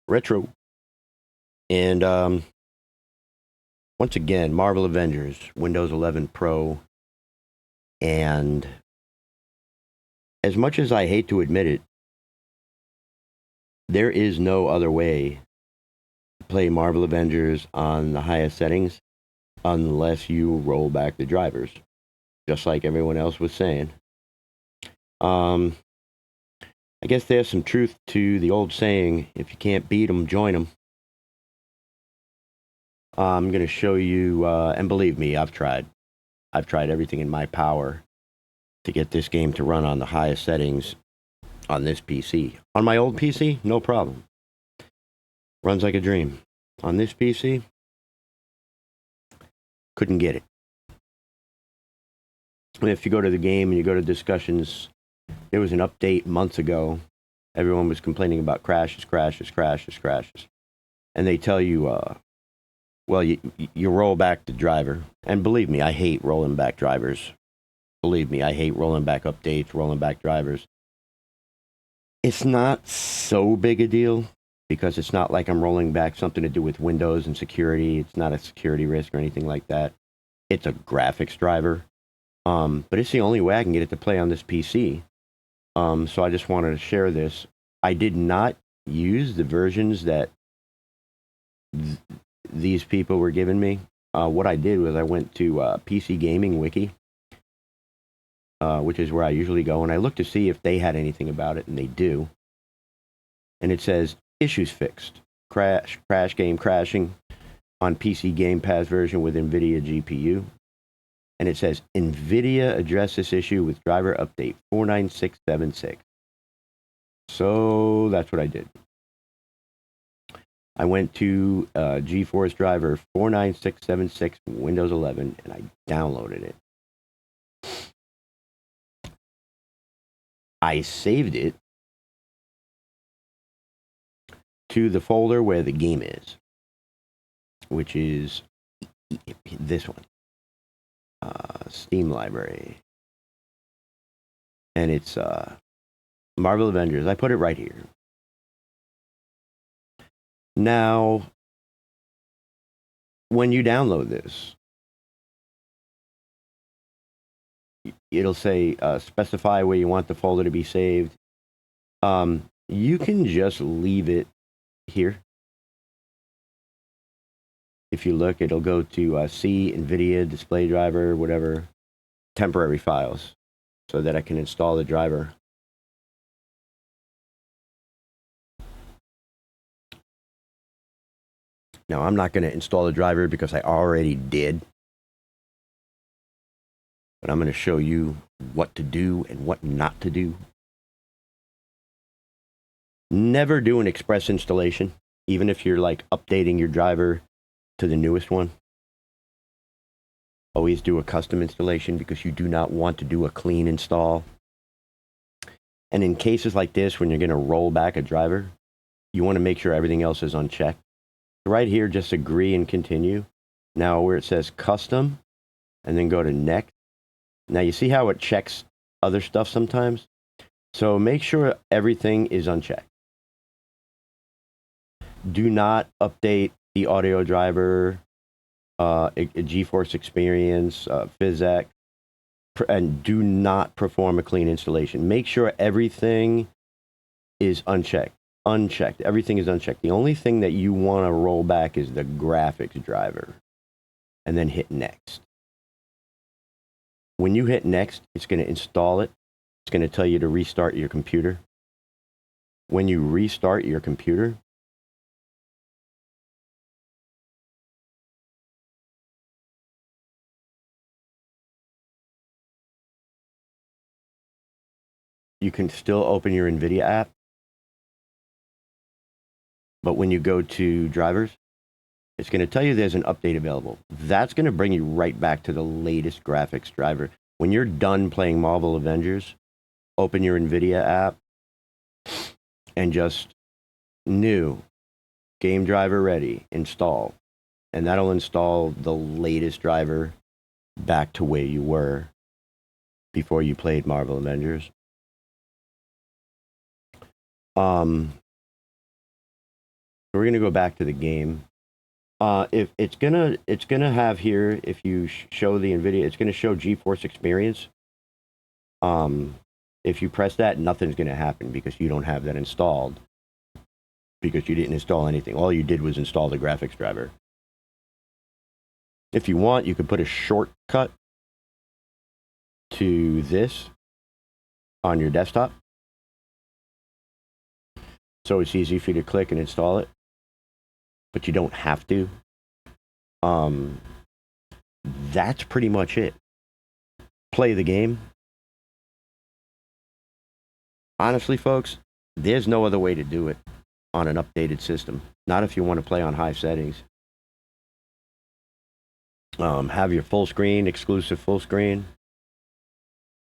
Retro. And once again, Marvel Avengers, Windows 11 Pro. And as much as I hate to admit it, there is no other way to play Marvel Avengers on the highest settings unless you roll back the drivers, just like everyone else was saying. I guess there's some truth to the old saying, if you can't beat them, join them. I'm going to show you, and believe me, I've tried everything in my power to get this game to run on the highest settings on this PC. On my old PC, no problem. Runs like a dream. On this PC, couldn't get it. And if you go to the game and you go to discussions, there was an update months ago. Everyone was complaining about crashes. And they tell you, well, you roll back the driver. And believe me, I hate rolling back drivers. Believe me, I hate rolling back updates, rolling back drivers. It's not so big a deal because it's not like I'm rolling back something to do with Windows and security. It's not a security risk or anything like that. It's a graphics driver. But it's the only way I can get it to play on this PC. So I just wanted to share this. I did not use the versions that these people were giving me. What I did was I went to PC Gaming Wiki, which is where I usually go, and I looked to see if they had anything about it, and they do. And it says, issues fixed. Crash game crashing on PC Game Pass version with Nvidia GPU. And it says, Nvidia addressed this issue with driver update 49676. So that's what I did. I went to GeForce driver 49676 Windows 11 and I downloaded it. I saved it to the folder where the game is, which is this one. Steam library, and it's Marvel Avengers. I put it right here. Now, when you download this, it'll say specify where you want the folder to be saved. You can just leave it here. If you look, it'll go to C, Nvidia, display driver, whatever, temporary files, so that I can install the driver. Now, I'm not going to install the driver because I already did. But I'm going to show you what to do and what not to do. Never do an express installation, even if you're like updating your driver to the newest one. Always do a custom installation because you do not want to do a clean install. And in cases like this, when you're going to roll back a driver, you want to make sure everything else is unchecked. Right here, just agree and continue. Now where it says custom, and then go to next. Now you see how it checks other stuff sometimes? So make sure everything is unchecked. Do not update the audio driver, a GeForce Experience, PhysX, and do not perform a clean installation. Make sure everything is unchecked. Everything is unchecked. The only thing that you want to roll back is the graphics driver, and then hit next. When you hit next, it's going to install it. It's going to tell you to restart your computer. When you restart your computer, you can still open your Nvidia app. But when you go to drivers, it's going to tell you there's an update available. That's going to bring you right back to the latest graphics driver. When you're done playing Marvel Avengers, open your Nvidia app and just new game driver ready, install. And that'll install the latest driver back to where you were before you played Marvel Avengers. So we're gonna go back to the game. If it's gonna have here, if you show the Nvidia, it's gonna show GeForce Experience. If you press that, nothing's gonna happen because you don't have that installed. Because you didn't install anything. All you did was install the graphics driver. If you want, you could put a shortcut to this on your desktop. So it's easy for you to click and install it. But you don't have to. That's pretty much it. Play the game. Honestly, folks, there's no other way to do it on an updated system. Not if you want to play on high settings. Have your full screen, exclusive full screen.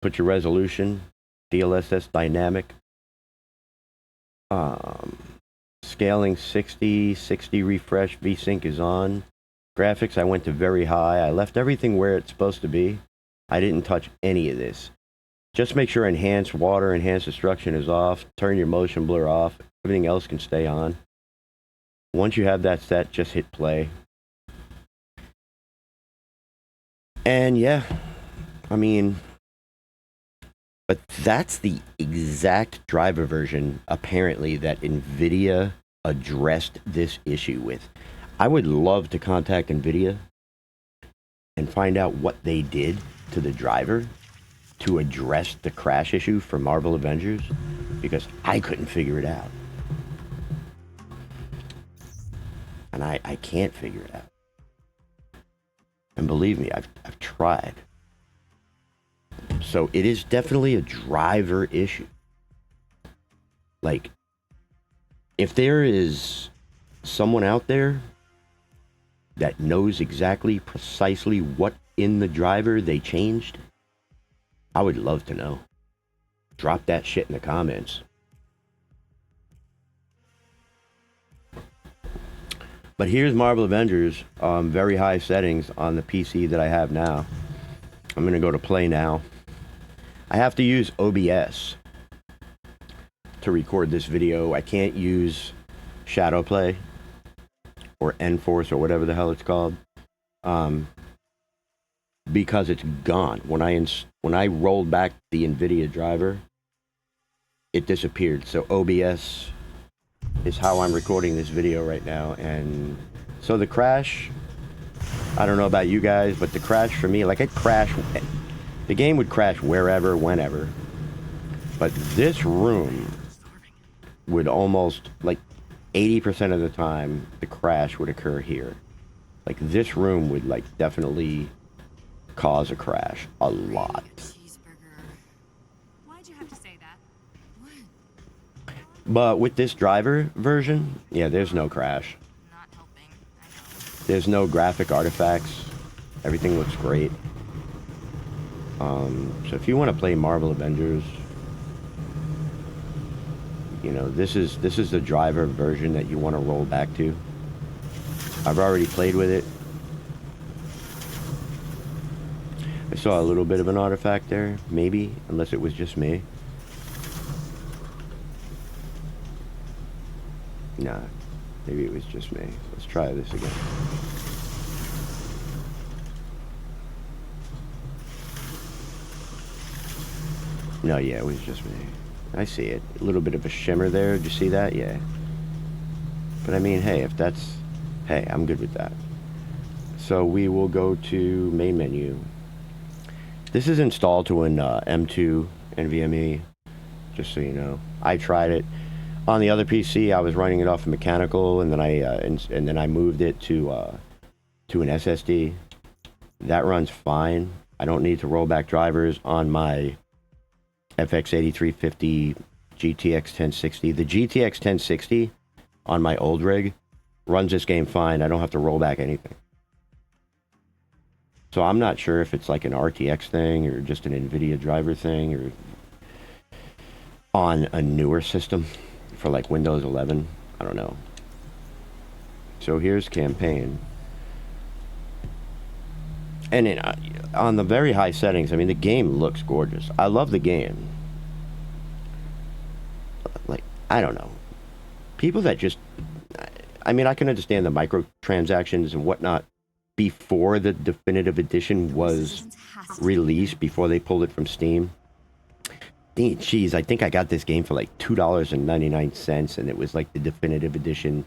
Put your resolution, DLSS dynamic. Scaling 60 refresh, VSync is on. Graphics, I went to very high. I left everything where it's supposed to be. I didn't touch any of this. Just make sure enhanced water, enhanced destruction is off. Turn your motion blur off. Everything else can stay on. Once you have that set, just hit play. And yeah, I mean, but that's the exact driver version, apparently, that Nvidia addressed this issue with. I would love to contact Nvidia and find out what they did to the driver to address the crash issue for Marvel Avengers, because I couldn't figure it out. And I can't figure it out. And believe me, I've tried. So it is definitely a driver issue. Like, if there is someone out there that knows exactly, precisely what in the driver they changed, I would love to know. Drop that shit in the comments. But here's Marvel Avengers, very high settings on the PC that I have now. I'm going to go to play now. I have to use OBS to record this video. I can't use Shadowplay or Enforce or whatever the hell it's called, because it's gone. When I rolled back the Nvidia driver, it disappeared. So OBS is how I'm recording this video right now. And so the crash, I don't know about you guys, but the crash for me, like, it crashed. The game would crash wherever, whenever. But this room would almost, like, 80% of the time, the crash would occur here. Like, this room would, like, definitely cause a crash a lot. Why'd you have to say that? What? But with this driver version, yeah, there's no crash. Not helping. I know. There's no graphic artifacts. Everything looks great. So if you want to play Marvel Avengers, you know, this is the driver version that you want to roll back to. I've already played with it. I saw a little bit of an artifact there, maybe, unless it was just me. Nah, maybe it was just me. Let's try this again. No, yeah, it was just me. I see it. A little bit of a shimmer there. Did you see that? Yeah. But I mean, hey, if that's... Hey, I'm good with that. So we will go to main menu. This is installed to an M2 NVMe, just so you know. I tried it. On the other PC, I was running it off a mechanical, and then I moved it to an SSD. That runs fine. I don't need to roll back drivers on my FX8350 GTX 1060. The GTX 1060 on my old rig runs this game fine. I don't have to roll back anything. So I'm not sure if it's like an RTX thing or just an Nvidia driver thing, or on a newer system for like Windows 11. I don't know. So here's campaign. And on the very high settings, I mean, the game looks gorgeous. I love the game. Like, I don't know. People that just... I mean, I can understand the microtransactions and whatnot before the definitive edition was released, before they pulled it from Steam. Jeez, I think I got this game for like $2.99, and it was like the definitive edition.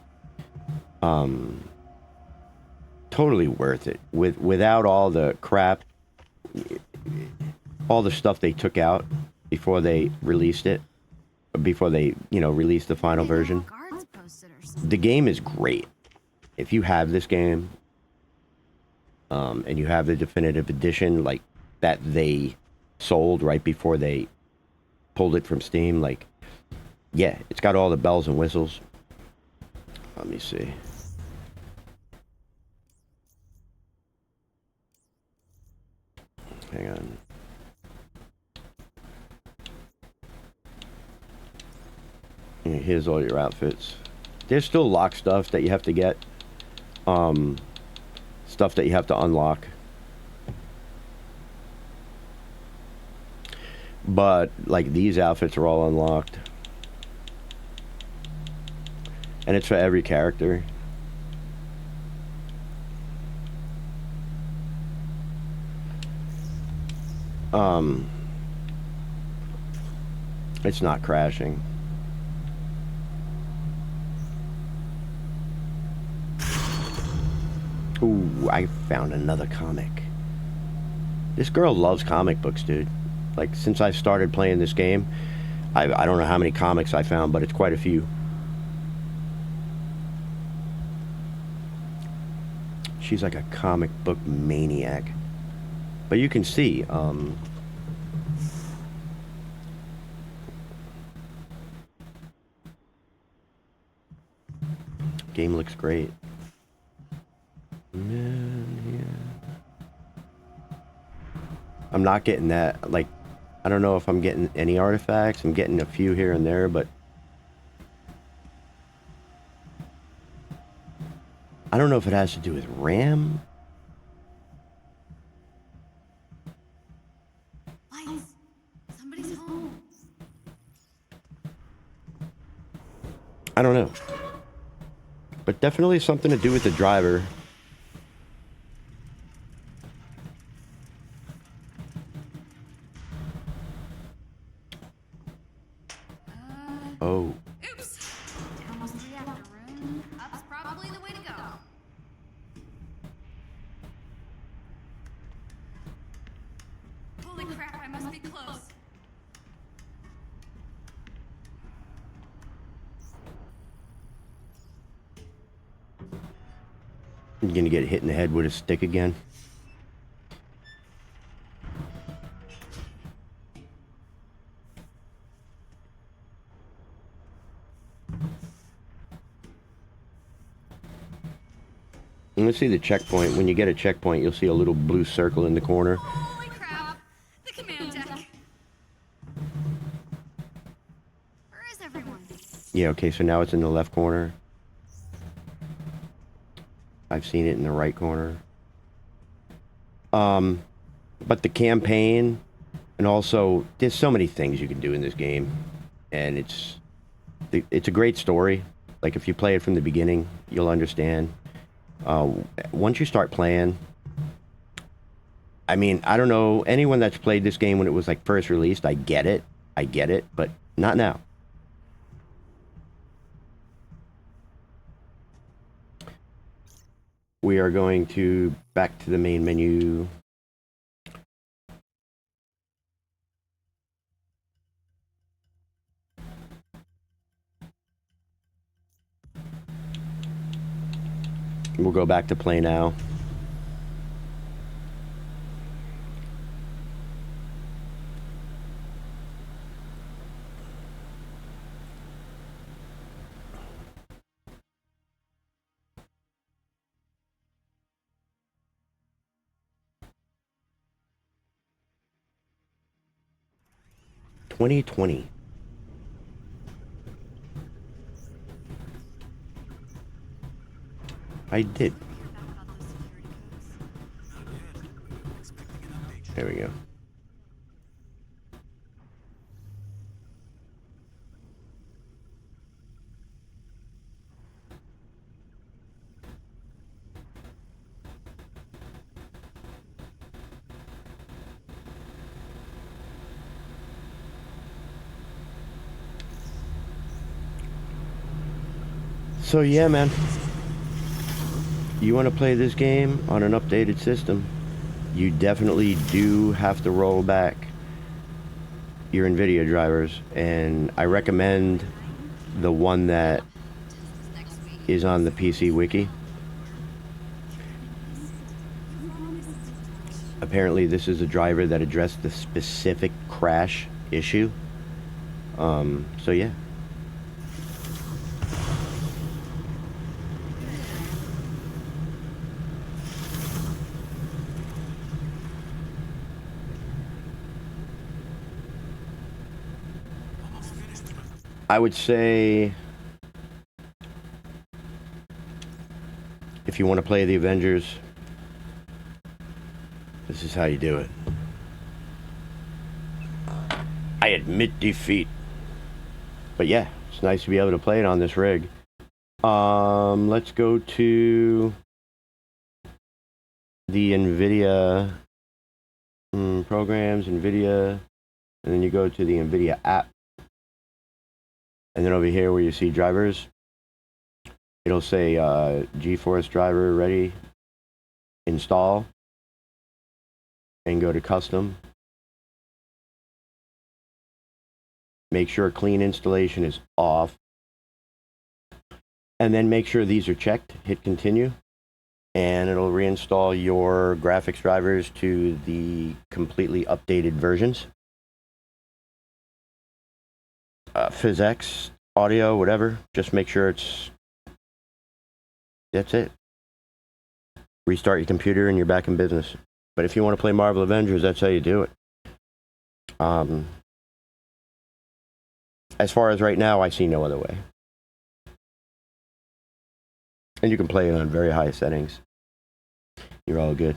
Totally worth it. Without all the crap, all the stuff they took out before they released it, before they, released the final version. The game is great. If you have this game, and you have the definitive edition, like, that they sold right before they pulled it from Steam, like, yeah, it's got all the bells and whistles. Let me see. Hang on. Here's all your outfits. There's still lock stuff that you have to get. Stuff that you have to unlock. But, like, these outfits are all unlocked. And it's for every character. It's not crashing. Ooh, I found another comic. This girl loves comic books, dude. Like, since I've started playing this game, I don't know how many comics I found, but it's quite a few. She's like a comic book maniac. But you can see, game looks great. Man, yeah. I'm not getting that, like, I don't know if I'm getting any artifacts. I'm getting a few here and there, but I don't know if it has to do with RAM. Lights. Somebody's home. I don't know. But definitely something to do with the driver. Oh. Oops. Down was the reactor room. Up's probably the way to go. Holy crap, I must be close. You're gonna get hit in the head with a stick again. And let's see the checkpoint. When you get a checkpoint, you'll see a little blue circle in the corner. Holy crap. The command deck. Where is everyone? Yeah, okay, so now it's in the left corner. I've seen it in the right corner. But the campaign, and also, there's so many things you can do in this game. And it's a great story. Like, if you play it from the beginning, you'll understand. Once you start playing, I mean, I don't know, anyone that's played this game when it was, like, first released, I get it, but not now. We are going to back to the main menu. We'll go back to play now. $20.20. I did. There we go. So yeah, man. You want to play this game on an updated system, you definitely do have to roll back your Nvidia drivers, and I recommend the one that is on the PC wiki. Apparently this is a driver that addressed the specific crash issue. So yeah. I would say if you want to play the Avengers, this is how you do it. I admit defeat. But yeah, it's nice to be able to play it on this rig. Let's go to the Nvidia programs, Nvidia, and then you go to the Nvidia app. And then over here where you see drivers, it'll say GeForce driver ready, install, and go to custom. Make sure clean installation is off. And then make sure these are checked, hit continue, and it'll reinstall your graphics drivers to the completely updated versions. PhysX, audio, whatever, just make sure that's it. Restart your computer and you're back in business. But if you want to play Marvel Avengers, that's how you do it. As far as right now, I see no other way. And you can play it on very high settings. You're all good.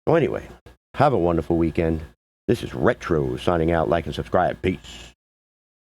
Well, anyway, have a wonderful weekend. This is Retro signing out. Like and subscribe. Peace.